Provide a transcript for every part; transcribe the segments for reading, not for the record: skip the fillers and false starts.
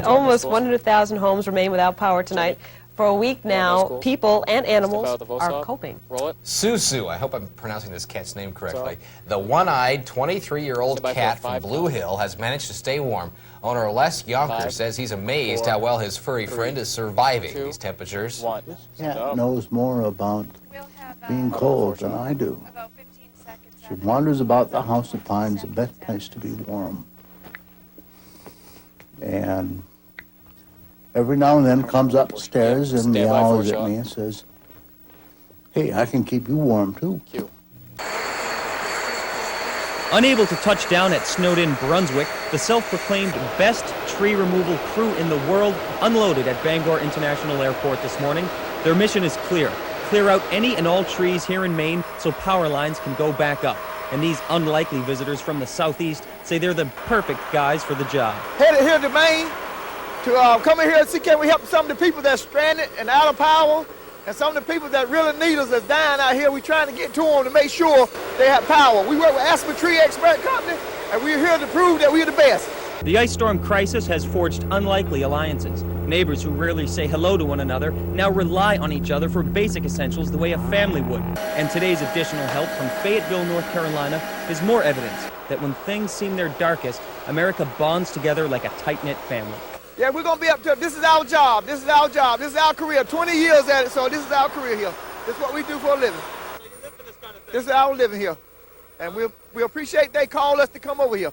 Almost 100,000 homes remain without power tonight. For a week now, people and animals are coping. Susu, I hope I'm pronouncing this cat's name correctly. The one-eyed 23-year-old cat from Blue Hill has managed to stay warm. Owner Les Yonker says he's amazed how well his furry friend is surviving these temperatures. Cat knows more about being cold than I do. She wanders about the house and finds the best place to be warm. And every now and then comes upstairs and meows at me and says, "Hey, I can keep you warm too." Unable to touch down at snowed-in Brunswick, the self-proclaimed best tree removal crew in the world unloaded at Bangor International Airport this morning. Their mission is clear: clear out any and all trees here in Maine so power lines can go back up. And these unlikely visitors from the southeast say they're the perfect guys for the job. Headed here to Maine to come in here and see can we help some of the people that's stranded and out of power, and some of the people that really need us that's dying out here. We're trying to get to them to make sure they have power. We work with Aspen Tree Expert Company, and we're here to prove that we're the best. The ice storm crisis has forged unlikely alliances. Neighbors who rarely say hello to one another now rely on each other for basic essentials the way a family would. And today's additional help from Fayetteville, North Carolina is more evidence that when things seem their darkest, America bonds together like a tight-knit family. Yeah, we're going to be up to, this is our job, this is our job, this is our career, 20 years at it, so this is our career here. This is what we do for a living. So you live for this kind of thing? This is our living here. And we appreciate they call us to come over here.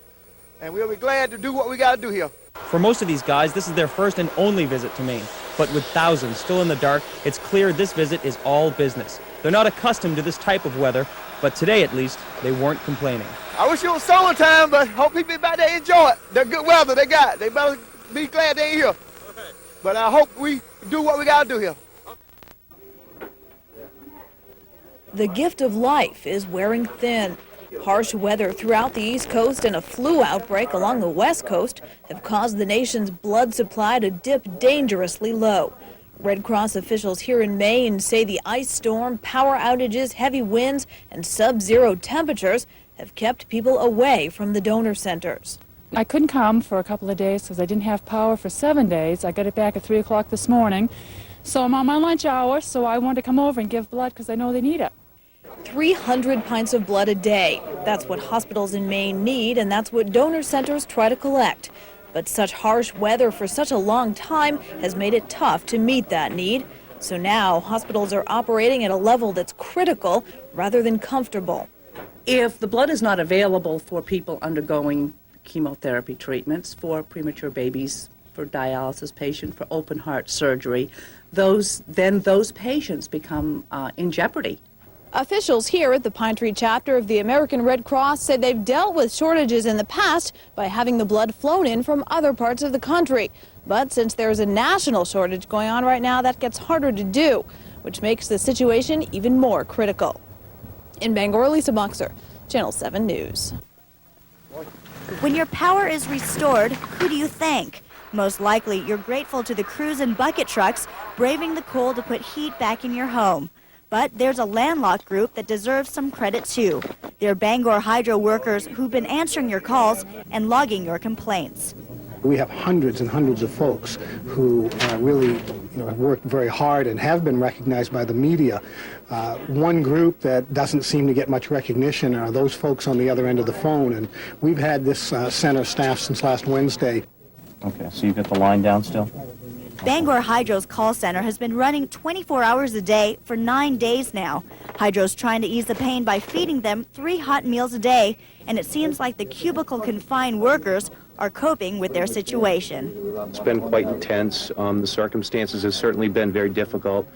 And we'll be glad to do what we got to do here. For most of these guys, this is their first and only visit to Maine. But with thousands still in the dark, it's clear this visit is all business. They're not accustomed to this type of weather, but today at least, they weren't complaining. I wish it was summertime, but hope people back there enjoy it. The good weather they got. They better be glad they ain't here. But I hope we do what we got to do here. The gift of life is wearing thin. Harsh weather throughout the East Coast and a flu outbreak along the West Coast have caused the nation's blood supply to dip dangerously low. Red Cross officials here in Maine say the ice storm, power outages, heavy winds, and sub-zero temperatures have kept people away from the donor centers. I couldn't come for a couple of days because I didn't have power for 7 days. I got it back at 3 o'clock this morning. So I'm on my lunch hour, so I wanted to come over and give blood because I know they need it. 300 pints of blood a day. That's what hospitals in Maine need, and that's what donor centers try to collect. But such harsh weather for such a long time has made it tough to meet that need. So now hospitals are operating at a level that's critical rather than comfortable. If the blood is not available for people undergoing chemotherapy treatments, for premature babies, for dialysis patients, for open heart surgery, those patients become in jeopardy. Officials here at the Pine Tree chapter of the American Red Cross said they've dealt with shortages in the past by having the blood flown in from other parts of the country. But since there's a national shortage going on right now, that gets harder to do, which makes the situation even more critical. In Bangor, Lisa Boxer, Channel 7 News. When your power is restored, who do you thank? Most likely, you're grateful to the crews and bucket trucks braving the cold to put heat back in your home. But there's a landlocked group that deserves some credit too. They're Bangor Hydro workers who've been answering your calls and logging your complaints. We have hundreds and hundreds of folks who really have worked very hard and have been recognized by the media. One group that doesn't seem to get much recognition are those folks on the other end of the phone. And we've had this center staffed since last Wednesday. Okay, so you've got the line down still? Bangor Hydro's call center has been running 24 hours a day for 9 days now. Hydro's trying to ease the pain by feeding them 3 hot meals a day, and it seems like the cubicle-confined workers are coping with their situation. It's been quite intense. The circumstances have certainly been very difficult.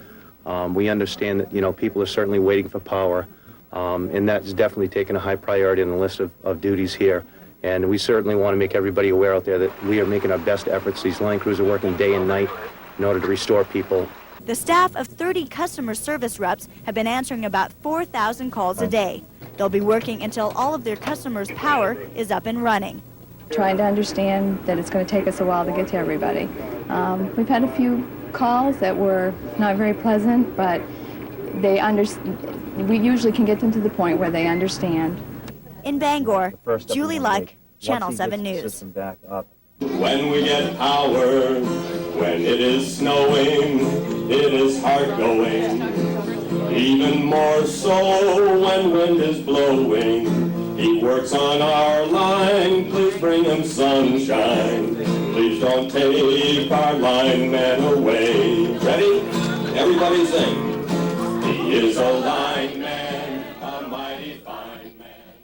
We understand that, people are certainly waiting for power, and that's definitely taken a high priority on the list of duties here. And we certainly want to make everybody aware out there that we are making our best efforts. These line crews are working day and night in order to restore people. The staff of 30 customer service reps have been answering about 4,000 calls a day. They'll be working until all of their customers' power is up and running. Trying to understand that it's going to take us a while to get to everybody. We've had a few calls that were not very pleasant, but we usually can get them to the point where they understand. In Bangor, Julie Luck, Channel 7 News. Back up When we get power, when it is snowing, it is hard going. Even more so when wind is blowing. He works on our line, please bring him sunshine. Please don't take our lineman away. Ready? Everybody sing. He is a lineman, a mighty fine man.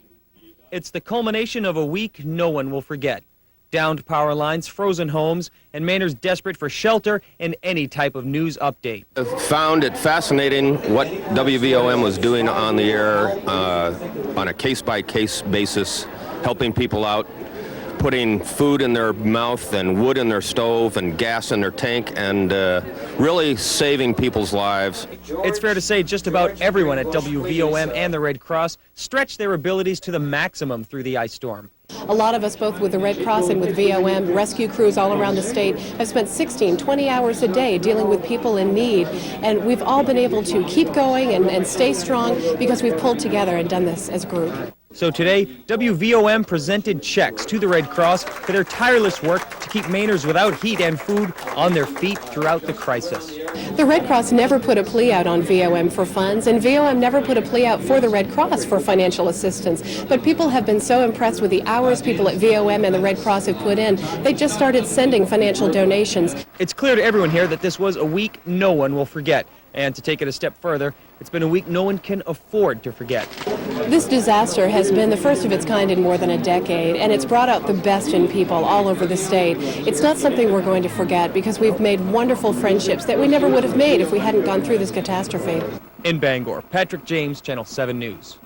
It's the culmination of a week no one will forget. Downed power lines, frozen homes, and Mainers desperate for shelter and any type of news update. I found it fascinating what WVOM was doing on the air on a case-by-case basis, helping people out, putting food in their mouth and wood in their stove and gas in their tank, and really saving people's lives. It's fair to say just about everyone at WVOM and the Red Cross stretched their abilities to the maximum through the ice storm. A lot of us, both with the Red Cross and with VOM, rescue crews all around the state, have spent 16, 20 hours a day dealing with people in need. And we've all been able to keep going and stay strong because we've pulled together and done this as a group. So today, WVOM presented checks to the Red Cross for their tireless work to keep Mainers without heat and food on their feet throughout the crisis. The Red Cross never put a plea out on VOM for funds, and VOM never put a plea out for the Red Cross for financial assistance. But people have been so impressed with the hours people at VOM and the Red Cross have put in, they just started sending financial donations. It's clear to everyone here that this was a week no one will forget. And to take it a step further, it's been a week no one can afford to forget. This disaster has been the first of its kind in more than a decade, and it's brought out the best in people all over the state. It's not something we're going to forget because we've made wonderful friendships that we never would have made if we hadn't gone through this catastrophe. In Bangor, Patrick James, Channel 7 News.